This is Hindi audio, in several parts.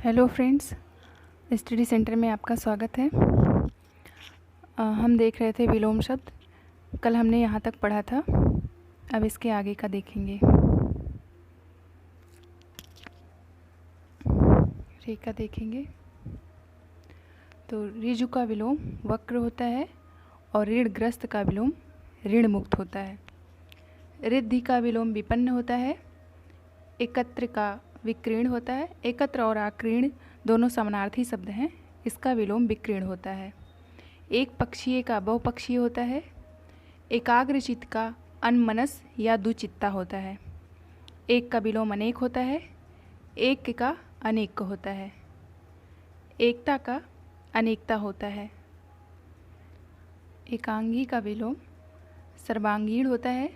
हेलो फ्रेंड्स, स्टडी सेंटर में आपका स्वागत है। हम देख रहे थे विलोम शब्द। कल हमने यहाँ तक पढ़ा था, अब इसके आगे का देखेंगे। रेखा देखेंगे तो ऋजु का विलोम वक्र होता है और ऋणग्रस्त का विलोम ऋण मुक्त होता है। रिद्धि का विलोम विपन्न होता है। एकत्र का विकीर्ण होता है। एकत्र और आकीर्ण दोनों समानार्थी शब्द हैं, इसका विलोम विकीर्ण होता है। एक पक्षीय का बहुपक्षीय होता है। एकाग्रचित्त का अनमनस या दुचित्ता होता है। एक का विलोम अनेक होता है। एक का अनेक होता है। एकता का अनेकता होता है। एकांगी का विलोम सर्वांगीण होता है।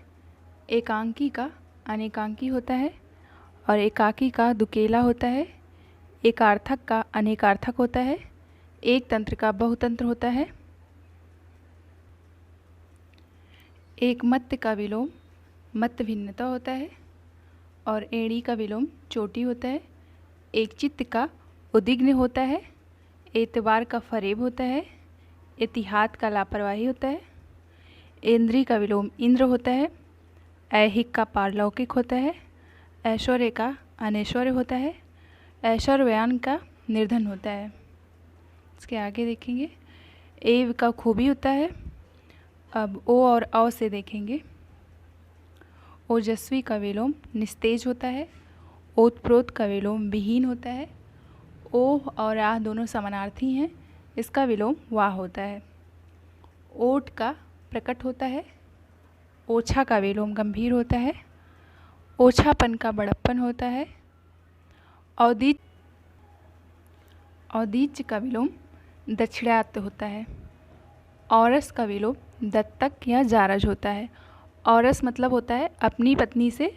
एकांकी का अनेकांकी होता है और एकाकी का दुकेला होता है। एकार्थक का अनेकार्थक होता है। एक तंत्र का बहुतंत्र होता है। एक मत्त का विलोम मत्त भिन्नता होता है और एड़ी का विलोम चोटी होता है। एक चित्त का उद्विग्न होता है। एतबार का फरेब होता है। एतिहाद का लापरवाही होता है। इंद्री का विलोम इंद्र होता है। ऐहिक का पारलौकिक होता है। ऐश्वर्य का अनैश्वर्य होता है। ऐश्वर्यवान का निर्धन होता है। इसके आगे देखेंगे। एव का खूबी होता है। अब ओ और औ से देखेंगे। ओजस्वी का विलोम निस्तेज होता है। ओतप्रोत का विलोम विहीन होता है। ओ और आह दोनों समानार्थी हैं, इसका विलोम वाह होता है। ओट का प्रकट होता है। ओछा का विलोम गंभीर होता है। ओछापन का बड़प्पन होता है। औदीच्य का विलोम दक्षिणात्य होता है। औरस का विलोम दत्तक या जारज होता है। औरस मतलब होता है अपनी पत्नी से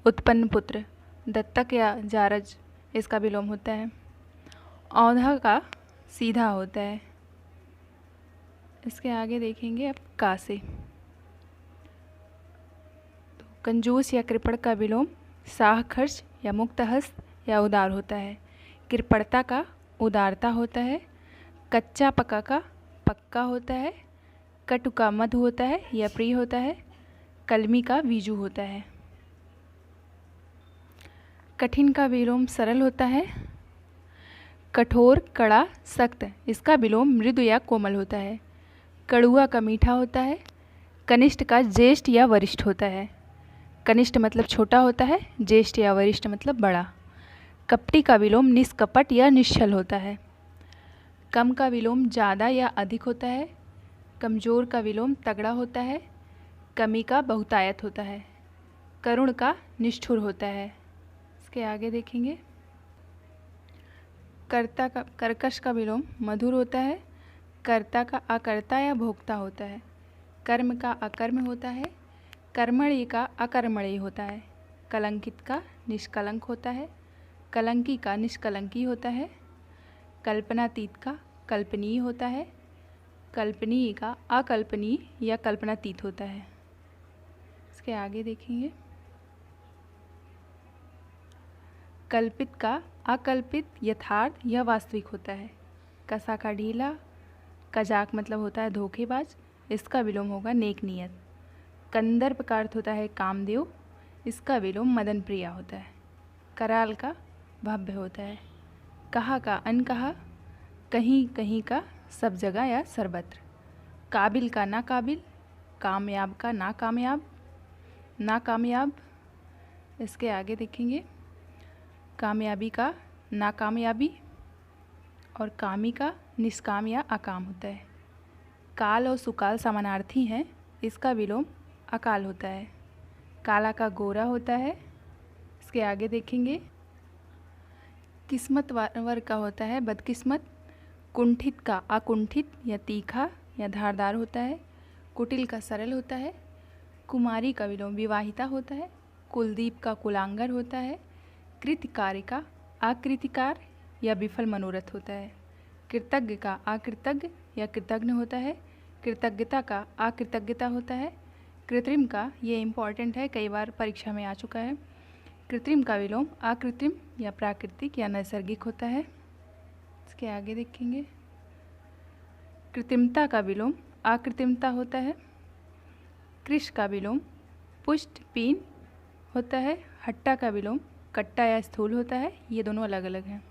उत्पन्न पुत्र। दत्तक या जारज इसका विलोम होता है। औधा का सीधा होता है। इसके आगे देखेंगे अब का से। तो कंजूस या कृपण का विलोम साह खर्च या मुक्तहस्त या उदार होता है। कृपणता का उदारता होता है। कच्चा पका का पक्का होता है। कटु का मधु होता है या प्रिय होता है। कलमी का बीजू होता है। कठिन का विलोम सरल होता है। कठोर कड़ा सख्त इसका विलोम मृदु या कोमल होता है। कड़ुआ का मीठा होता है। कनिष्ठ का ज्येष्ठ या वरिष्ठ होता है। कनिष्ठ मतलब छोटा होता है। ज्येष्ठ या वरिष्ठ मतलब बड़ा। कपटी का विलोम निष्कपट या निश्चल होता है। कम का विलोम ज़्यादा या अधिक होता है। कमज़ोर का विलोम तगड़ा होता है। कमी का बहुतायत होता है। करुण का निष्ठुर होता है। इसके आगे देखेंगे। कर्कश का विलोम मधुर होता है। कर्ता का अकर्ता या भोक्ता होता है। कर्म का अकर्म होता है। कर्मणि का अकर्मणि होता है। कलंकित का निष्कलंक होता है। कलंकी का निष्कलंकी होता है। कल्पनातीत का कल्पनीय होता है। कल्पनीय का अकल्पनीय या कल्पनातीत होता है। इसके आगे देखेंगे। कल्पित का अकल्पित यथार्थ या वास्तविक होता है। कसा का ढीला। कजाक मतलब होता है धोखेबाज, इसका विलोम होगा नेक नियत। कंदर्प का अर्थ होता है कामदेव, इसका विलोम मदन प्रिया होता है। कराल का भव्य होता है। कहा का अनकहा। कहीं कहीं का सब जगह या सर्वत्र। काबिल का नाकाबिल। कामयाब का नाकामयाब नाकामयाब। इसके आगे देखेंगे। कामयाबी का नाकामयाबी और कामी का निष्काम या अकाम होता है। काल और सुकाल समानार्थी हैं, इसका विलोम अकाल होता है। काला का गोरा होता है। इसके आगे देखेंगे। किस्मत वर्ग का होता है बदकिस्मत। कुंठित का अकुंठित या तीखा या धारदार होता है। कुटिल का सरल होता है। कुमारी का विलोम विवाहिता होता है। कुलदीप का कुलांगर होता है। कृतिकारी का अकृतिकार या विफल मनोरथ होता है। कृतज्ञ का अकृतज्ञ या कृतज्ञ होता है। कृतज्ञता का अकृतज्ञता होता है। कृत्रिम का ये इम्पॉर्टेंट है, कई बार परीक्षा में आ चुका है। कृत्रिम का विलोम अकृत्रिम या प्राकृतिक या नैसर्गिक होता है। इसके आगे देखेंगे। कृत्रिमता का विलोम अकृत्रिमता होता है। कृश का विलोम पुष्ट पीन होता है। हट्टा का विलोम कट्टा या स्थूल होता है। ये दोनों अलग अलग हैं।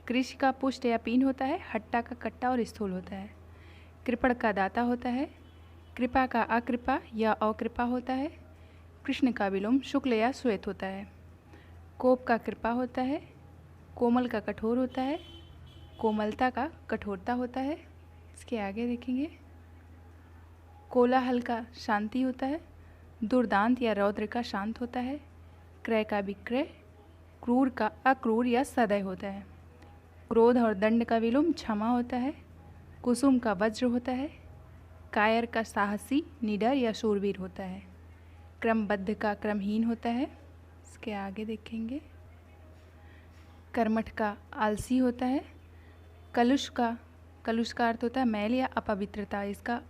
कृष का पुष्ट या पीन होता है। हट्टा का कट्टा और स्थूल होता है। कृपण का दाता होता है। कृपा का अकृपा या अकृपा होता है। कृष्ण का विलोम शुक्ल या श्वेत होता है। कोप का कृपा होता है। कोमल का कठोर होता है। कोमलता का कठोरता होता है। इसके आगे देखेंगे। कोलाहल का शांति होता है। दुर्दांत या रौद्र का शांत होता है। क्रय का विक्रय। क्रूर का अक्रूर या सदय होता है। क्रोध और दंड का विलोम क्षमा होता है। कुसुम का वज्र होता है। कायर का साहसी निडर या शूरवीर होता है। क्रमबद्ध का क्रमहीन होता है। इसके आगे देखेंगे। कर्मठ का आलसी होता है। कलुष का अर्थ होता है मैल या अपवित्रता। इसका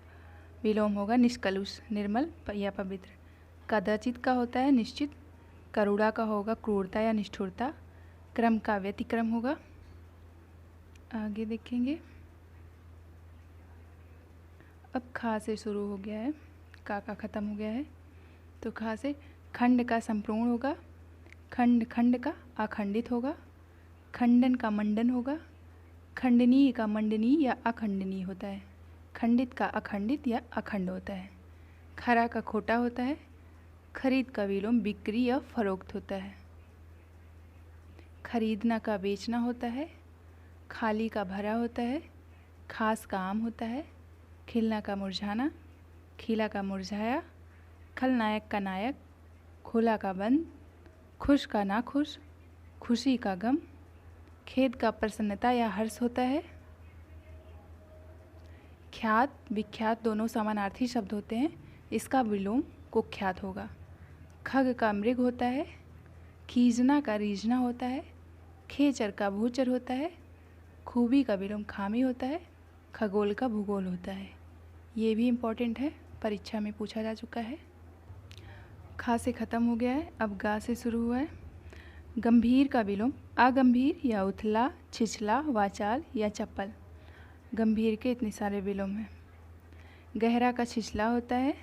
विलोम होगा निष्कलुष निर्मल या पवित्र। कदाचित का होता है निश्चित। करुणा का होगा क्रूरता या निष्ठुरता। क्रम का व्यतिक्रम होगा। आगे देखेंगे। अब खा से शुरू हो गया है, का ख़त्म हो गया है, तो खा से खंड का संपूर्ण होगा। खंड खंड का अखंडित होगा। खंडन का मंडन होगा। खंडनीय का मंडनीय या अखंडनीय होता है। खंडित का अखंडित या अखंड होता है। खरा का खोटा होता है। खरीद का विलोम बिक्री या फरोख्त होता है। खरीदना का बेचना होता है। खाली का भरा होता है। खास का आम होता है। खिलना का मुरझाना। खिला का मुरझाया। खलनायक का नायक। खुला का बंद। खुश का नाखुश। खुशी का गम। खेद का प्रसन्नता या हर्ष होता है। ख्यात विख्यात दोनों समानार्थी शब्द होते हैं। इसका विलोम कुख्यात होगा। खग का मृग होता है। खीजना का रीझना होता है। खेचर का भूचर होता है। खूबी का विलोम खामी होता है। खगोल का भूगोल होता है। ये भी इम्पोर्टेंट है, परीक्षा में पूछा जा चुका है। खा से ख़त्म हो गया है, अब गा से शुरू हुआ है। गंभीर का विलोम अगंभीर या उथला, छिछला, वाचाल या चप्पल। गंभीर के इतने सारे विलोम हैं। गहरा का छिछला होता है।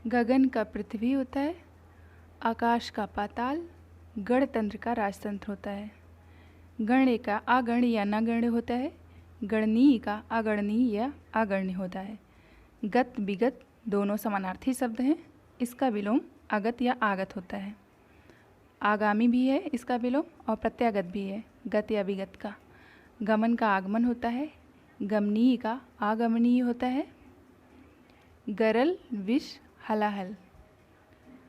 गगन का पृथ्वी होता है। आकाश का पाताल। गणतंत्र का राजतंत्र होता है। गण्य का अगण्य या नगण्य होता है। गणनीय का अगणनीय या अगण्य होता है। गत विगत दोनों समानार्थी शब्द हैं। इसका विलोम अगत या आगत होता है। आगामी भी है इसका विलोम और प्रत्यागत भी है, गत या विगत का। गमन का आगमन होता है। गमनीय का आगमनीय होता है। गरल विष हलाहल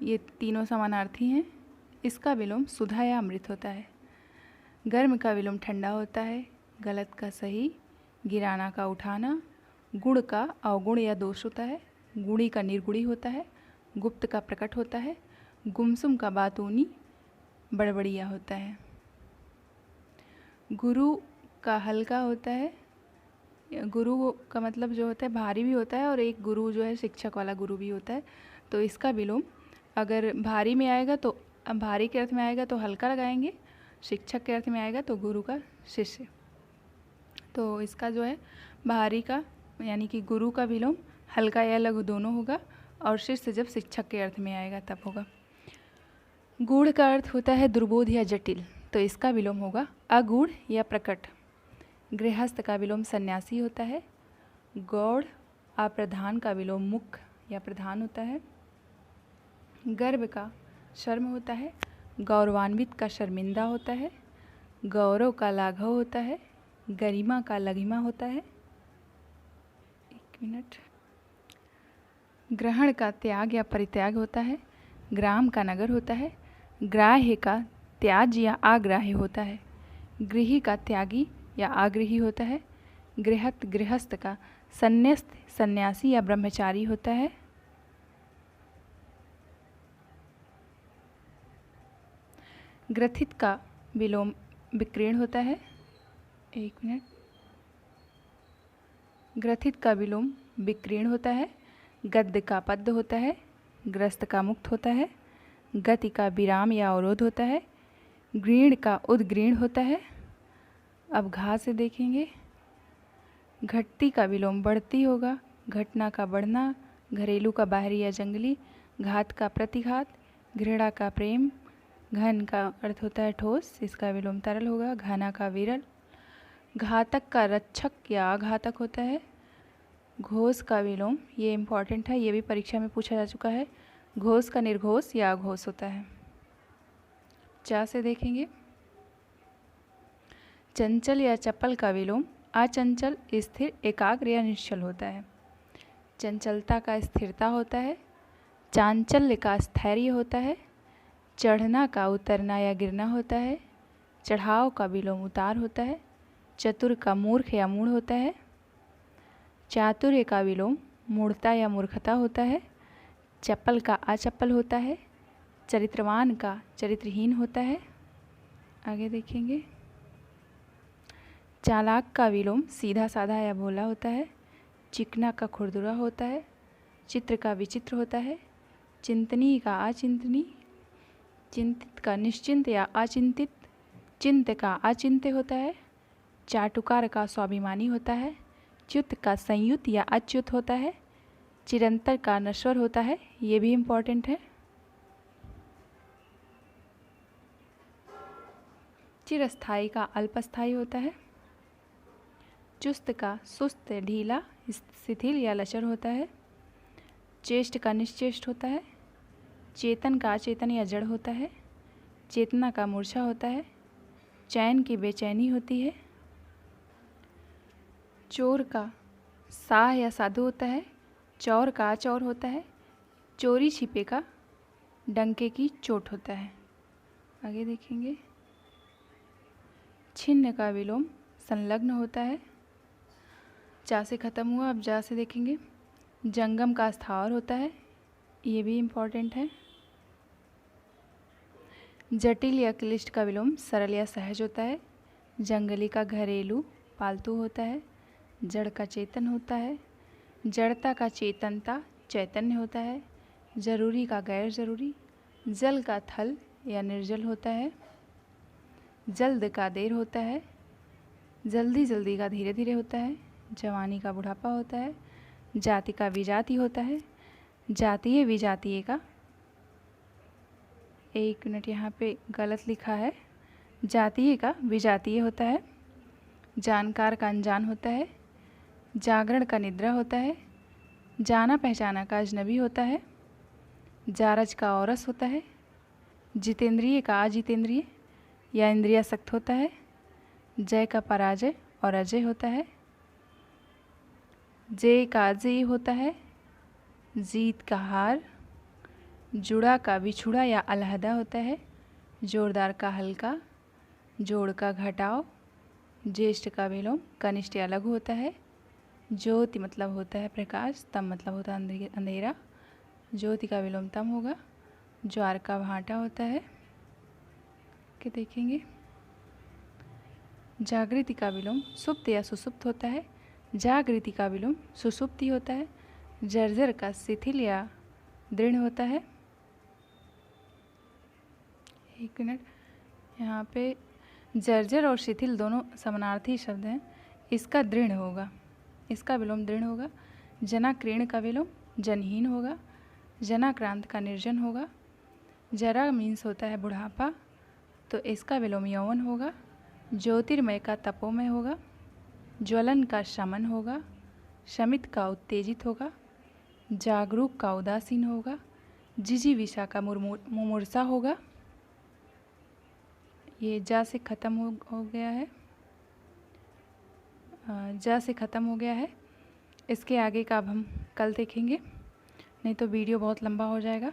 ये तीनों समानार्थी हैं। इसका विलोम सुधा या अमृत होता है। गर्म का विलोम ठंडा होता है। गलत का सही। गिराना का उठाना। गुण का अवगुण या दोष होता है। गुणी का निर्गुणी होता है। गुप्त का प्रकट होता है। गुमसुम का बातूनी बड़बड़िया होता है। गुरु का हल्का होता है। गुरु का मतलब जो होता है भारी भी होता है, और एक गुरु जो है शिक्षक वाला गुरु भी होता है। तो इसका विलोम अगर भारी में आएगा तो भारी के अर्थ में आएगा तो हल्का लगाएंगे, शिक्षक के अर्थ में आएगा तो गुरु का शिष्य। तो इसका जो है भारी का यानी कि गुरु का विलोम हल्का या लघु दोनों होगा, और शिष्य जब शिक्षक के अर्थ में आएगा तब होगा। गूढ़ का अर्थ होता है दुर्बोध या जटिल, तो इसका विलोम होगा अगूढ़ या प्रकट। गृहस्थ का विलोम सन्यासी होता है। गौड़ अप्रधान का विलोम मुख्य या प्रधान होता है। गर्व का शर्म होता है। गौरवान्वित का शर्मिंदा होता है। गौरव का लाघव होता है। गरिमा का लघिमा होता है। एक मिनट। ग्रहण का त्याग या परित्याग होता है। ग्राम का नगर होता है। ग्राह्य का त्याज या आग्राह्य होता है। गृही का त्यागी या आगृही होता है। गृहस्थ गृहस्थ का संन्यस्त सन्यासी या ब्रह्मचारी होता है। ग्रथित का विलोम विकीर्ण होता है। एक मिनट। ग्रथित का विलोम विकीर्ण होता है। गद्य का पद्य होता है। ग्रस्त का मुक्त होता है। गति का विराम या अवरोध होता है। ग्रीण का उद्ग्रीण होता है। अब घा से देखेंगे। घटती का विलोम बढ़ती होगा। घटना का बढ़ना। घरेलू का बाहरी या जंगली। घात का प्रतिघात। घृणा का प्रेम। घन का अर्थ होता है ठोस, इसका विलोम तरल होगा। घाना का विरल। घातक का रक्षक या आघातक होता है। घोष का विलोम, ये इम्पॉर्टेंट है, ये भी परीक्षा में पूछा जा चुका है। घोष का निर्घोष या अघोष होता है। चा से देखेंगे। चंचल या चपल का विलोम अचंचल, स्थिर, एकाग्र या निश्चल होता है। चंचलता का स्थिरता होता है। चांचल्य का स्थैर्य होता है। चढ़ना का उतरना या गिरना होता है। चढ़ाव का विलोम उतार होता है। चतुर का मूर्ख या मूढ़ होता है। चातुर्य का विलोम मूढ़ता या मूर्खता होता है। चपल का अचपल होता है। चरित्रवान का चरित्रहीन होता है। आगे देखेंगे। चालाक का विलोम सीधा साधा या भोला होता है। चिकना का खुरदुरा होता है। चित्र का विचित्र होता है। चिंतनीय का अचिंतनीय। चिंतित का निश्चिंत या अचिंतित। चिंत का अचिंत्य होता है। चाटुकार का स्वाभिमानी होता है। च्युत का संयुत या अच्युत होता है। चिरंतर का नश्वर होता है, ये भी इम्पॉर्टेंट है। चिरस्थायी का अल्पस्थायी होता है। चुस्त का सुस्त, ढीला, शिथिल या लचर होता है। चेष्ट का निश्चेष्ट होता है। चेतन का अचेतन या जड़ होता है। चेतना का मूर्छा होता है। चैन की बेचैनी होती है। चोर का साह या साधु होता है। चौर का अचौर होता है। चोरी छिपे का डंके की चोट होता है। आगे देखेंगे। छिन्न का विलोम संलग्न होता है। जा से खत्म हुआ, अब जा से देखेंगे। जंगम का स्थावर होता है, ये भी इम्पॉर्टेंट है। जटिल या क्लिष्ट का विलोम सरल या सहज होता है। जंगली का घरेलू पालतू होता है। जड़ का चेतन होता है। जड़ता का चेतनता चैतन्य होता है। जरूरी का गैर जरूरी। जल का थल या निर्जल होता है। जल्द का देर होता है। जल्दी जल्दी का धीरे धीरे होता है। जवानी का बुढ़ापा होता है। जाति का विजाति होता है। जातीय विजातीय का, एक मिनट यहाँ पे गलत लिखा है, जातीय का विजातीय होता है। जानकार का अनजान होता है। जागरण का निद्रा होता है। जाना पहचाना का अजनबी होता है। जारज का औरस होता है। जितेंद्रिय का अजितेंद्रिय या इंद्रियासक्त होता है। जय का पराजय और अजय होता है। जय का अजय होता है। जीत का हार। जुड़ा का बिछुड़ा या अलहदा होता है। जोरदार का हल्का। जोड़ का घटाव। ज्येष्ठ का विलोम कनिष्ठ या लघु होता है। ज्योति मतलब होता है प्रकाश, तम मतलब होता है अंधेरा। ज्योति का विलोम तम होगा। ज्वार का भाटा होता है। कि देखेंगे। जागृति का विलोम सुप्त या सुसुप्त होता है। जागृति का विलोम सुसुप्ति होता है। जर्जर का शिथिल या दृढ़ होता है। एक मिनट, यहाँ पे जर्जर और शिथिल दोनों समानार्थी शब्द हैं। इसका दृढ़ होगा, इसका विलोम दृढ़ होगा। जनाक्रीर्ण का विलोम जनहीन होगा। जनाक्रांत का निर्जन होगा। जरा मीन्स होता है बुढ़ापा, तो इसका विलोम यौवन होगा। ज्योतिर्मय का तपोमय होगा। ज्वलन का शमन होगा। शमित का उत्तेजित होगा। जागरूक का उदासीन होगा। जिजीविषा का मुमूर्षा होगा। ये जा से ख़त्म हो गया है। जा से ख़त्म हो गया है। इसके आगे का अब हम कल देखेंगे, नहीं तो वीडियो बहुत लंबा हो जाएगा।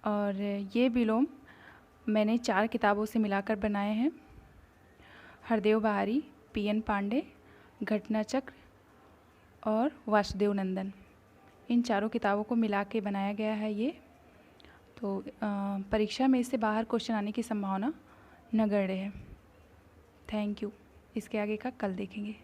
और ये विलोम मैंने 4 किताबों से मिलाकर बनाए हैं। हरदेव बहारी, पीएन पांडे, घटनाचक्र और वासुदेव नंदन, इन 4 किताबों को मिला के बनाया गया है ये। तो परीक्षा में इससे बाहर क्वेश्चन आने की संभावना नगण्य है। Thank you. इसके आगे का कल देखेंगे।